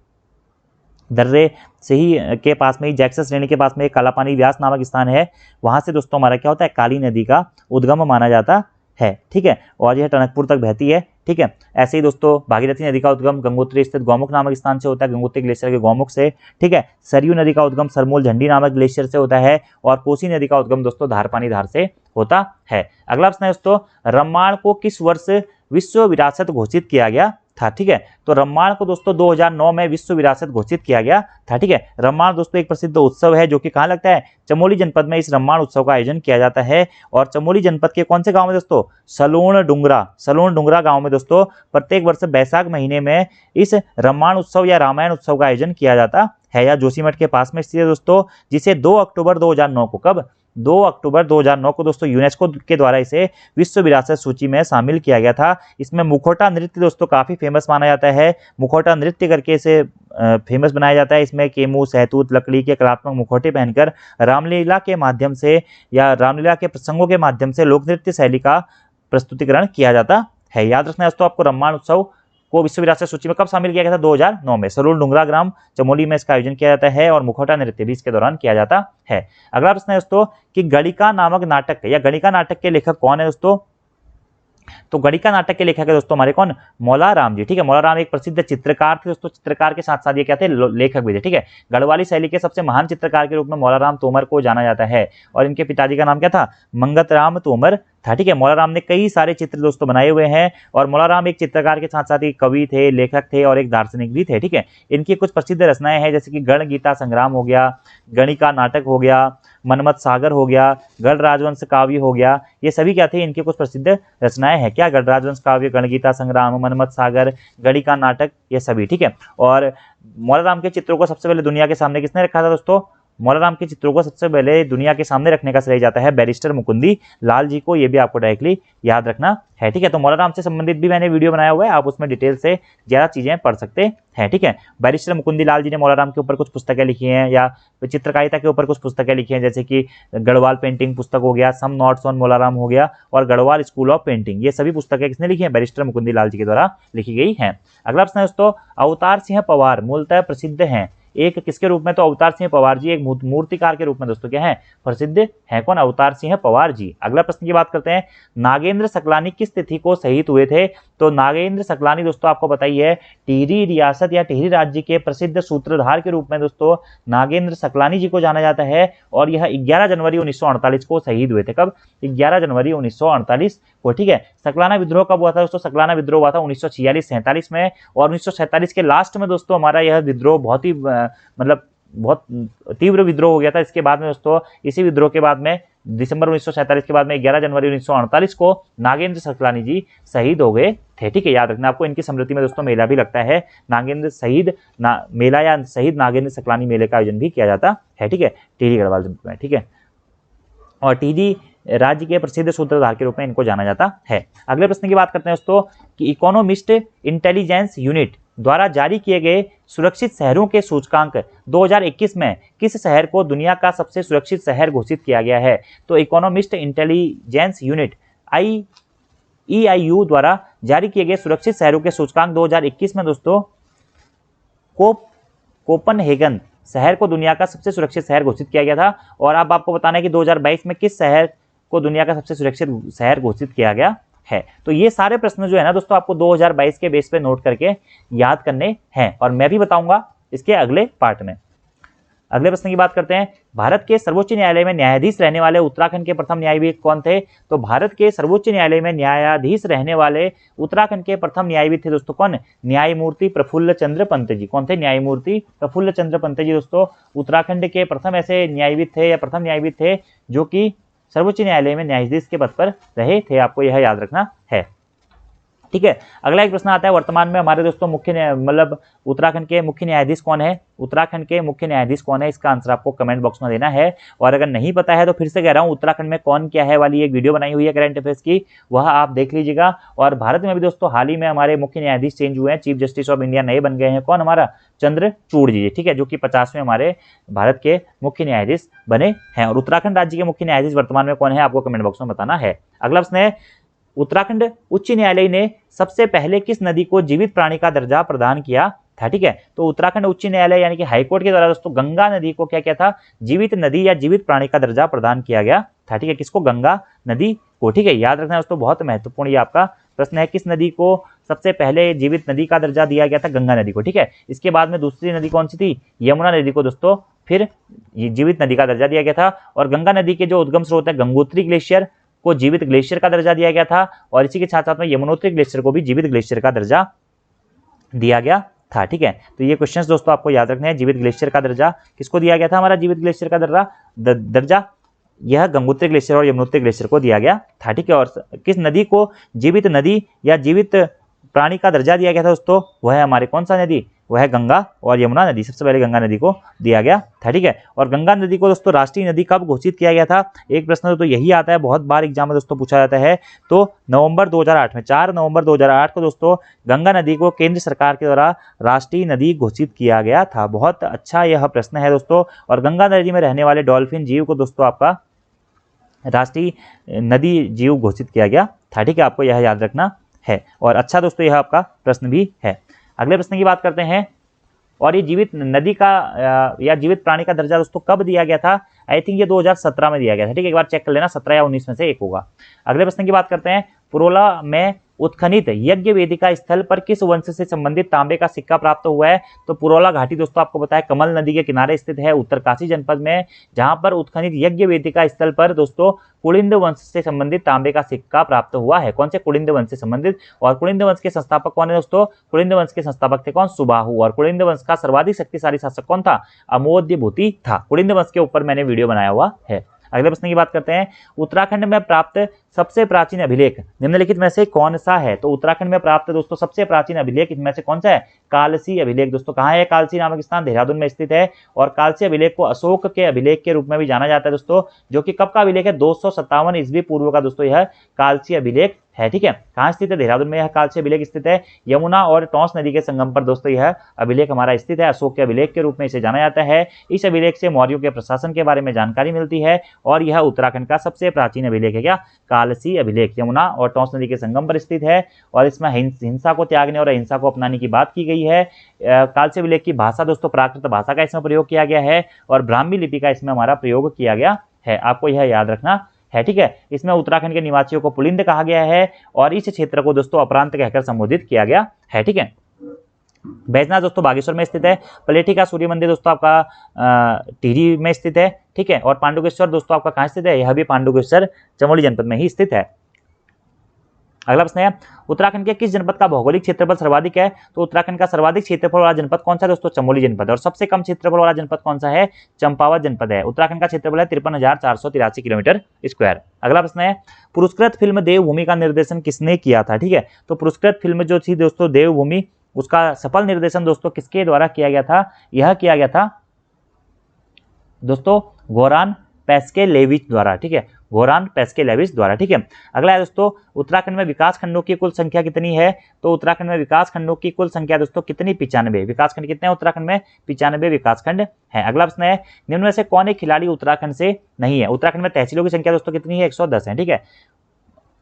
दर्रे से ही के पास में ही जैक्सस श्रेणी के पास में एक कालापानी व्यास नामक स्थान है, वहां से दोस्तों हमारा क्या होता है? काली नदी का उद्गम माना जाता है। ठीक है, और यह टनकपुर तक बहती है। ठीक है, ऐसे ही दोस्तों भागीरथी नदी का उद्गम गंगोत्री स्थित गौमुख नामक स्थान से होता है, गंगोत्री ग्लेशियर के गौमुख से। ठीक है, सरयू नदी का उद्गम सरमोल झंडी नामक ग्लेशियर से होता है और कोसी नदी का उद्गम दोस्तों धारपानी धार से होता है। अगला प्रश्न है दोस्तों, रम्माण को किस वर्ष विश्व विरासत घोषित किया गया था? ठीक है, तो रम्माण को दोस्तों 2009 में विश्व विरासत घोषित किया गया था। ठीक है, रम्माण दोस्तों एक प्रसिद्ध उत्सव है जो कि कहाँ लगता है? चमोली जनपद में इस रम्माण उत्सव का आयोजन किया जाता है। और चमोली जनपद के कौन से गांव में दोस्तों? सलोण डुंगरा गांव में दोस्तों प्रत्येक वर्ष बैसाख महीने में इस रम्माण उत्सव या रामायण उत्सव का आयोजन किया जाता है, या जोशीमठ के पास में स्थित है दोस्तों, जिसे 2 अक्टूबर 2009 को कब? 2 अक्टूबर 2009 को दोस्तों यूनेस्को के द्वारा इसे विश्व विरासत सूची में शामिल किया गया था। इसमें मुखौटा नृत्य दोस्तों काफी फेमस माना जाता है, मुखौटा नृत्य करके इसे फेमस बनाया जाता है। इसमें केमू, सहतूत, लकड़ी के कलात्मक मुखौटे पहनकर रामलीला के माध्यम से या रामलीला के प्रसंगों के माध्यम से लोक नृत्य शैली का प्रस्तुतिकरण किया जाता है। याद रखना है दोस्तों आपको, रम्माण उत्सव को विश्व विरासत सूची में कब शामिल किया गया था? 2009 में। सलोण डुंगरा ग्राम चमोली में इसका आयोजन किया जाता है और मुखौटा नृत्य भी इसके दौरान किया जाता है। अगला प्रश्न है दोस्तों कि गणिका नामक नाटक या गणिका नाटक के लेखक कौन है दोस्तों? तो गणिका नाटक के लेखक है दोस्तों हमारे कौन? मौलाराम जी। ठीक है, मौलाराम एक प्रसिद्ध चित्रकार थे दोस्तों, चित्रकार के साथ साथ ये क्या थे? लेखक भी थे। ठीक है, गढ़वाली शैली के सबसे महान चित्रकार के रूप में मौलाराम तोमर को जाना जाता है और इनके पिताजी का नाम क्या था? मंगतराम तोमर था। ठीक है, मौलाराम ने कई सारे चित्र दोस्तों बनाए हुए हैं और मौलाराम एक चित्रकार के साथ साथ एक कवि थे, लेखक थे और एक दार्शनिक भी थे। ठीक है, इनकी कुछ प्रसिद्ध रचनाएं हैं जैसे कि गण गीता संग्राम हो गया, गणिका नाटक हो गया, मनमत सागर हो गया, गढ़ राजवंश काव्य हो गया। ये सभी क्या थे? इनके कुछ प्रसिद्ध रचनाएं हैं। क्या? गढ़ राजवंश काव्य, गणगीता संग्राम, मनमत सागर, गणिका नाटक, ये सभी। ठीक है, और मौलाराम के चित्रों को सबसे पहले दुनिया के सामने किसने रखा था दोस्तों? मौलाराम के चित्रों को सबसे पहले दुनिया के सामने रखने का श्रेय जाता है बैरिस्टर मुकुंदी लाल जी को, ये भी आपको डायरेक्टली याद रखना है। ठीक है, तो मौलाराम से संबंधित भी मैंने वीडियो बनाया हुआ है, आप उसमें डिटेल से ज्यादा चीजें पढ़ सकते हैं। ठीक है, बैरिस्टर मुकुंदी लाल जी ने मौलाराम के ऊपर कुछ पुस्तकें लिखी हैं या चित्रकारिता के ऊपर कुछ पुस्तकें लिखी हैं, जैसे कि गढ़वाल पेंटिंग पुस्तक हो गया, सम नोट्स ऑन मौलाराम हो गया, और गढ़वाल स्कूल ऑफ पेंटिंग, ये सभी पुस्तकें किसने लिखी हैं? बैरिस्टर मुकुंदी लाल जी के द्वारा लिखी गई हैं। अगला प्रश्न है दोस्तों, अवतार सिंह पवार मूलतः प्रसिद्ध हैं एक किसके रूप में? तो अवतार सिंह पवार जी एक मूर्तिकार के रूप में दोस्तों क्या है? प्रसिद्ध है। कौन? अवतार सिंह पवार जी। अगला प्रश्न की बात करते हैं, नागेंद्र सकलानी किस तिथि को शहीद हुए थे? तो नागेंद्र सकलानी दोस्तों आपको पता ही है, टिहरी रियासत या टिहरी राज्य के प्रसिद्ध सूत्रधार के रूप में दोस्तों नागेंद्र सकलानी जी को जाना जाता है, और यह 11 जनवरी 1948 को शहीद हुए थे। कब? 11 जनवरी 1948 को। ठीक है, सकलाना विद्रोह कब हुआ था दोस्तों? सकलाना विद्रोह हुआ था 1946-47 में, और 1947 के लास्ट में दोस्तों हमारा यह विद्रोह बहुत ही मतलब बहुत तीव्र विद्रोह हो गया था। इसके बाद में दोस्तों इसी विद्रोह के बाद में दिसंबर 1947 के बाद में 11 जनवरी 1948 को नागेंद्र सकलानी जी शहीद हो गए थे। ठीक है, याद रखना आपको, इनकी स्मृति में दोस्तों मेला भी लगता है, नागेंद्र शहीद मेला या शहीद नागेंद्र सकलानी मेले का आयोजन भी किया जाता है। ठीक है, टिहरी गढ़वाल में। ठीक है, और टिहरी राज्य के प्रसिद्ध सूत्रधार के रूप में इनको जाना जाता है। अगले प्रश्न की बात करते हैं दोस्तों कि इकोनॉमिस्ट इंटेलिजेंस यूनिट द्वारा जारी किए गए सुरक्षित शहरों के सूचकांक 2021 में किस शहर को दुनिया का सबसे सुरक्षित शहर घोषित किया गया है? तो इकोनॉमिस्ट इंटेलिजेंस यूनिट EIU द्वारा जारी किए गए सुरक्षित शहरों के सूचकांक 2021 में दोस्तों कोपनहेगन शहर को दुनिया का सबसे सुरक्षित शहर घोषित किया गया था। और अब आपको बताना है कि 2022 में किस शहर को दुनिया का सबसे सुरक्षित शहर घोषित किया गया है। तो ये सारे प्रश्न जो है ना दोस्तों आपको 2022 के बेस पे नोट करके याद करने हैं, और मैं भी बताऊंगा इसके अगले पार्ट में। अगले प्रश्न की बात करते हैं, भारत के सर्वोच्च न्यायालय में न्यायाधीश रहने वाले उत्तराखंड के प्रथम न्यायविद कौन थे? तो भारत के सर्वोच्च न्यायालय में न्यायाधीश रहने वाले उत्तराखंड के प्रथम न्यायविद थे दोस्तों कौन? न्यायमूर्ति प्रफुल्ल चंद्र पंत जी। कौन थे? न्यायमूर्ति प्रफुल्ल चंद्र पंत जी दोस्तों उत्तराखंड के प्रथम ऐसे न्यायविद थे या प्रथम न्यायविद थे जो कि सर्वोच्च न्यायालय में न्यायाधीश के पद पर रहे थे। आपको यह याद रखना है। ठीक है, अगला एक प्रश्न आता है, वर्तमान में हमारे दोस्तों मतलब उत्तराखंड के मुख्य न्यायाधीश कौन है? उत्तराखंड के मुख्य न्यायाधीश कौन है? इसका आंसर आपको कमेंट बॉक्स में देना है। और अगर नहीं पता है तो फिर से कह रहा हूं, उत्तराखंड में कौन क्या है वाली एक वीडियो बनाई हुई है करंट अफेयर्स की, वह आप देख लीजिएगा। और भारत में भी दोस्तों हाल ही में हमारे मुख्य न्यायाधीश चेंज हुए हैं, चीफ जस्टिस ऑफ इंडिया नए बन गए हैं। कौन? हमारा चंद्रचूड़ जी। ठीक है, जो कि 50वें हमारे भारत के मुख्य न्यायाधीश बने हैं। और उत्तराखंड राज्य के मुख्य न्यायाधीश वर्तमान में कौन है आपको कमेंट बॉक्स में बताना है। अगला प्रश्न है, उत्तराखंड उच्च न्यायालय ने सबसे पहले किस नदी को जीवित प्राणी का दर्जा प्रदान किया था? ठीक है, तो उत्तराखंड उच्च न्यायालय यानी कि हाईकोर्ट के द्वारा दोस्तों गंगा नदी को क्या किया था? जीवित नदी या जीवित प्राणी का दर्जा प्रदान किया गया था। ठीक है, किसको? गंगा नदी को। ठीक है, याद रखना दोस्तों, बहुत महत्वपूर्ण ये आपका प्रश्न है, किस नदी को सबसे पहले जीवित नदी का दर्जा दिया गया था? गंगा नदी को। ठीक है, इसके बाद में दूसरी नदी कौन सी थी? यमुना नदी को दोस्तों फिर जीवित नदी का दर्जा दिया गया था। और गंगा नदी के जो उद्गम स्रोत है गंगोत्री ग्लेशियर को जीवित ग्लेशियर का दर्जा दिया गया था, और इसी के साथ साथ में यमुनोत्री ग्लेशियर को भी जीवित ग्लेशियर का दर्जा दिया गया था। ठीक है, तो ये क्वेश्चंस दोस्तों आपको याद रखने हैं। जीवित ग्लेशियर का दर्जा किसको दिया गया था? हमारा जीवित ग्लेशियर का दर्जा यह गंगोत्री ग्लेशियर और यमुनोत्री ग्लेशियर को दिया गया था। ठीक है, और किस नदी को जीवित नदी या जीवित प्राणी का दर्जा दिया गया था दोस्तों? वह है हमारे कौन सा नदी? वह है गंगा और यमुना नदी। सबसे पहले गंगा नदी को दिया गया था। ठीक है, और गंगा नदी को दोस्तों राष्ट्रीय नदी कब घोषित किया गया था? एक प्रश्न तो यही आता है, बहुत बार एग्जाम में दोस्तों पूछा जाता है। तो नवंबर 2008 में, 4 नवंबर 2008 को दोस्तों गंगा नदी को केंद्र सरकार के द्वारा राष्ट्रीय नदी घोषित किया गया था। बहुत अच्छा यह प्रश्न है दोस्तों। और गंगा नदी में रहने वाले डॉल्फिन जीव को दोस्तों आपका राष्ट्रीय नदी जीव घोषित किया गया था। ठीक है, आपको यह याद रखना है। और अच्छा दोस्तों यह आपका प्रश्न भी है। अगले प्रश्न की बात करते हैं, और ये जीवित नदी का या जीवित प्राणी का दर्जा दोस्तों कब दिया गया था? आई थिंक ये 2017 में दिया गया था। ठीक है, एक बार चेक कर लेना, 17 या 19 में से एक होगा। अगले प्रश्न की बात करते हैं, पुरोला में उत्खनित यज्ञ वेदिका स्थल पर किस वंश से संबंधित तांबे का सिक्का प्राप्त हुआ है? तो पुरोला घाटी दोस्तों आपको पता है कमल नदी के किनारे स्थित है उत्तरकाशी जनपद में, जहां पर उत्खनित यज्ञ वेदिका स्थल पर दोस्तों कुलिंद वंश से संबंधित तांबे का सिक्का प्राप्त हुआ है। कौन से? कुलिंद वंश से संबंधित। और कुलिंद वंश के संस्थापक कौन है दोस्तों? कुलिंद वंश के संस्थापक थे कौन? सुबाहु। और कुलिंद वंश का सर्वाधिक शक्तिशाली शासक कौन था? अमोध्य भूति था। कुलिंद वंश के ऊपर मैंने वीडियो बनाया हुआ है। अगले प्रश्न की बात करते हैं, उत्तराखंड में प्राप्त सबसे प्राचीन अभिलेख निम्नलिखित में से कौन सा है? तो उत्तराखंड में प्राप्त दोस्तों सबसे प्राचीन अभिलेख इनमें से कौन सा है? कालसी अभिलेख। दोस्तों कहाँ है कालसी नामक स्थान? देहरादून में स्थित है। और कालसी अभिलेख को अशोक के अभिलेख के रूप में भी जाना जाता है दोस्तों, जो कि कब का अभिलेख है? 257 ईस्वी पूर्व का दोस्तों यह कालसी अभिलेख है। ठीक है, कहाँ स्थित है? देहरादून में यह कालसी अभिलेख स्थित है। यमुना और टॉन्स नदी के संगम पर दोस्तों यह अभिलेख हमारा स्थित है। अशोक के अभिलेख के रूप में इसे जाना जाता है। इस अभिलेख से मौर्यों के प्रशासन के बारे में जानकारी मिलती है और यह उत्तराखंड का सबसे प्राचीन अभिलेख है। क्या? कालसी अभिलेख। यमुना और टॉन्स नदी के संगम पर स्थित है और इसमें हिंसा को त्यागने और अहिंसा को अपनाने की बात की गई है। कालसी अभिलेख की भाषा दोस्तों प्राकृत भाषा का इसमें प्रयोग किया गया है और ब्राह्मी लिपि का इसमें हमारा प्रयोग किया गया है। आपको यह याद रखना है। ठीक है, इसमें उत्तराखंड के निवासियों को पुलिंद कहा गया है और इस क्षेत्र को दोस्तों अपरांत कहकर संबोधित किया गया है। ठीक है, बैजनाथ दोस्तों बागेश्वर में स्थित है। पलेठी का सूर्य मंदिर दोस्तों आपका टिहरी में स्थित है। ठीक है, और पांडुकेश्वर दोस्तों आपका कहाँ स्थित है? यह भी पांडुकेश्वर चमोली जनपद में ही स्थित है। अगला प्रश्न है, उत्तराखंड के किस जनपद का भौगोलिक क्षेत्रफल सर्वाधिक है? तो उत्तराखंड का सर्वाधिक क्षेत्रफल वाला जनपद कौन सा है दोस्तों? चमोली जनपद। और सबसे कम क्षेत्रफल वाला जनपद कौन सा है? चंपावत जनपद है। उत्तराखंड का क्षेत्रफल है 53,483 किलोमीटर स्क्वायर। अगला प्रश्न है, पुरस्कृत फिल्म देवभूमि का निर्देशन किसने किया था? ठीक है, तो पुरस्कृत फिल्म जो थी दोस्तों देवभूमि, उसका सफल निर्देशन दोस्तों किसके द्वारा किया गया था? यह किया गया था दोस्तों गोरान पैस्केलेविच द्वारा। ठीक है, गोरान पैस्केलेविच द्वारा। ठीक है, अगला है दोस्तों, उत्तराखंड में विकास खंडों की कुल संख्या कितनी है? तो उत्तराखंड में विकास खंडों की कुल संख्या दोस्तों कितनी? 95 विकास खंड कितने हैं उत्तराखंड में? 95 विकास खंड है। अगला प्रश्न है, निम्न में से कौन एक खिलाड़ी उत्तराखंड से नहीं है? उत्तराखंड में तहसीलों की संख्या दोस्तों कितनी है? 110 है। ठीक है,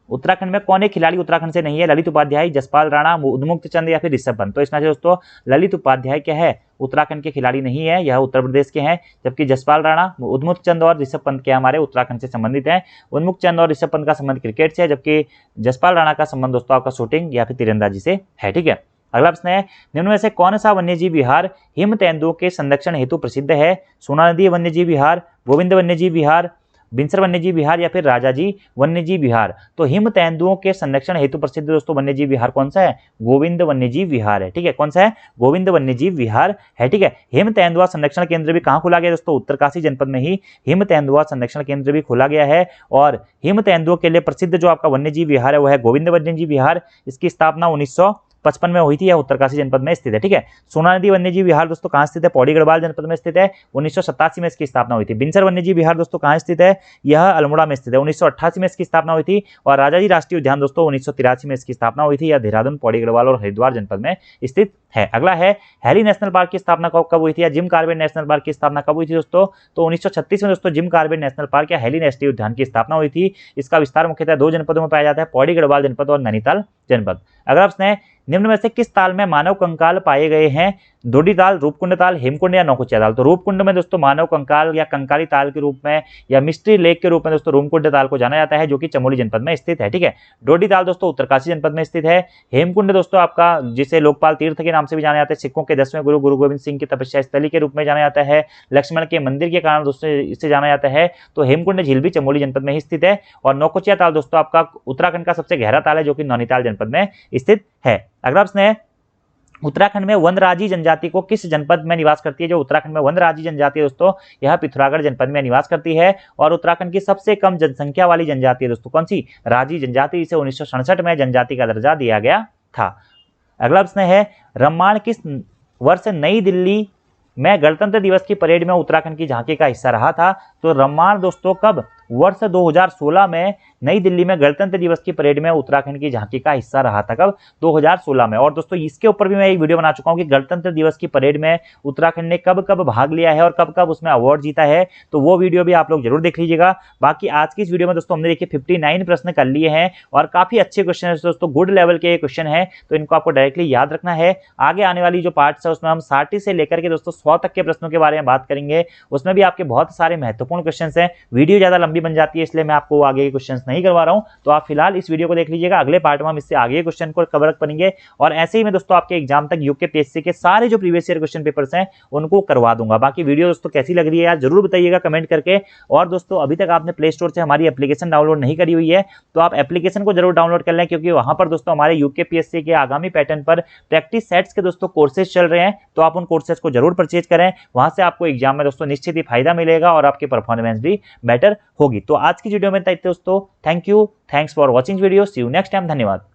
उत्तराखंड में कौन एक खिलाड़ी उत्तराखंड से नहीं है? ललित उपाध्याय, जसपाल राणा, उन्मुक्त चंद या फिर ऋषभ पंत। तो इसमें से दोस्तों ललित उपाध्याय क्या है? उत्तराखंड के खिलाड़ी नहीं है, यह उत्तर प्रदेश के हैं। जबकि जसपाल राणा, उन्मुक्त चंद और ऋषभ पंत के हमारे उत्तराखंड से संबंधित हैं। उन्मुक्त चंद और ऋषभ पंत का संबंध क्रिकेट से है, जबकि जसपाल राणा का संबंध दोस्तों आपका शूटिंग या फिर तीरंदाजी से है। ठीक है, अगला प्रश्न है, निम्न में से कौन सा वन्यजीव विहार हिम तेंदुओं के संरक्षण हेतु प्रसिद्ध है? सोना नदी वन्यजीव विहार, गोविंद वन्यजीव विहार, बिंसर वन्यजीव विहार या फिर राजाजी वन्यजीव विहार। तो हिम तेंदुओं के संरक्षण हेतु प्रसिद्ध दोस्तों वन्यजीव विहार कौन सा है? गोविंद वन्यजीव विहार है। ठीक है, कौन सा है? गोविंद वन्यजीव विहार है। ठीक है, हिम तेंदुआ संरक्षण केंद्र भी कहाँ खोला गया दोस्तों? उत्तरकाशी जनपद में ही हिम तेंदुआ संरक्षण केंद्र भी खोला गया है। और हिम तेंदुओं के लिए प्रसिद्ध जो आपका वन्यजीव विहार है वो है गोविंद वन्यजीव विहार। इसकी स्थापना 1955 में हुई थी, यह उत्तरकाशी जनपद में स्थित है। ठीक है, सोना नदी वन्यजीव विहार दोस्तों कहाँ स्थित है? पौड़ी गढ़वाल जनपद में स्थित है। 1987 में इसकी स्थापना हुई थी। बिंसर वन्यजीव विहार दोस्तों कहाँ स्थित है? यह अल्मोड़ा में स्थित है। 1988 में इसकी स्थापना हुई थी। और राजाजी राष्ट्रीय उद्यान दोस्तों 1983 में इसकी स्थापना हुई थी। यह देहरादून, पौड़ी गढ़वाल और हरिद्वार जनपद में स्थित है। अगला है, हैली नेशनल पार्क की स्थापना कब हुई थी? या जिम कॉर्बेट नेशनल पार्क की स्थापना कब हुई थी दोस्तों? तो 1936 में दोस्तों जिम कॉर्बेट नेशनल पार्क या हैली राष्ट्रीय उद्यान की स्थापना हुई थी। इसका विस्तार मुख्यतः 2 जनपदों में पाया जाता है, पौड़ी गढ़वाल जनपद और नैनीताल जनपद। अगला प्रश्न है, निम्न में से किस ताल में मानव कंकाल पाए गए हैं? डोडी ताल, रूपकुंड ताल, हेमकुंड या नौकुचिया ताल। तो रूपकुंड में दोस्तों मानव कंकाल या कंकाली ताल के रूप में या मिस्ट्री लेक के रूप में दोस्तों रूपकुंड ताल को जाना जाता है, जो कि चमोली जनपद में स्थित है। ठीक है, डोडी ताल दोस्तों उत्तरकाशी जनपद में स्थित है। हेमकुंड दोस्तों आपका जिसे लोकपाल तीर्थ के नाम से भी जाना जाता है, सिखों के 10वें गुरु गुरु गोविंद सिंह की तपस्या स्थली के रूप में जाना जाता है, लक्ष्मण के मंदिर के कारण दोस्तों इसे जाना जाता है। तो हेमकुंड झील भी चमोली जनपद में ही स्थित है। और नौकुचिया ताल दोस्तों आपका उत्तराखंड का सबसे गहरा ताल है, जो कि नैनीताल जनपद में स्थित है। अगला प्रश्न है, उत्तराखंड में वनराजी जनजाति को किस जनपद में निवास करती है? जो उत्तराखंड में वनराजी जनजाति है दोस्तों, यह पिथौरागढ़ जनपद में निवास करती है। और उत्तराखंड की सबसे कम जनसंख्या वाली जनजाति है दोस्तों कौन सी? राजी जनजाति। इसे 1967 में जनजाति का दर्जा दिया गया था। अगला प्रश्न है, रम्माण किस वर्ष नई दिल्ली में गणतंत्र दिवस की परेड में उत्तराखंड की झांकी का हिस्सा रहा था? तो रम्माण दोस्तों कब? वर्ष 2016 में नई दिल्ली में गणतंत्र दिवस की परेड में उत्तराखंड की झांकी का हिस्सा रहा था। कब? 2016 में। और दोस्तों इसके ऊपर भी मैं एक वीडियो बना चुका हूं कि गणतंत्र दिवस की परेड में उत्तराखंड ने कब कब भाग लिया है और कब कब उसमें अवार्ड जीता है, तो वो वीडियो भी आप लोग जरूर देख लीजिएगा। बाकी आज की इस वीडियो में दोस्तों हमने देखिए 59 प्रश्न कर लिए हैं और काफी अच्छे क्वेश्चन है दोस्तों, गुड लेवल के क्वेश्चन है, तो इनको आपको डायरेक्टली याद रखना है। आगे आने वाली जो पार्ट्स है उसमें हम 60 से लेकर के दोस्तों 100 तक के प्रश्नों के बारे में बात करेंगे। उसमें भी आपके बहुत सारे महत्वपूर्ण क्वेश्चन हैं। वीडियो ज्यादा लंबी बन जाती है, इसलिए मैं आपको आगे के क्वेश्चंस नहीं करवा रहा हूं, तो आप फिलहाल इस वीडियो को देख लीजिएगा। अगले पार्ट में हम इससे आगे क्वेश्चन को कवर करेंगे और ऐसे ही मैं दोस्तों आपके एग्जाम तक यूकेपीएससी के सारे जो प्रीवियस ईयर क्वेश्चन पेपर्स हैं उनको करवा दूंगा। बाकी वीडियो दोस्तों कैसी लग रही है यार जरूर बताइएगा कमेंट करके। और दोस्तों अभी तक आपने प्ले स्टोर से हमारी एप्लीकेशन डाउनलोड नहीं करी हुई है तो आप एप्लीकेशन को जरूर डाउनलोड कर लें, क्योंकि वहां पर दोस्तों हमारे यूकेपीएससी के आगामी पैटर्न पर प्रैक्टिस सेट्स के दोस्तों कोर्सेज चल रहे हैं, तो आप उन कोर्सेज को जरूर परचेज करें। वहां से आपको एग्जाम में दोस्तों निश्चित ही फायदा मिलेगा और आपके परफॉर्मेंस भी बेटर होगी। तो आज की वीडियो में इतना ही दोस्तों, thank you, thanks for watching video, see you next time, धन्यवाद।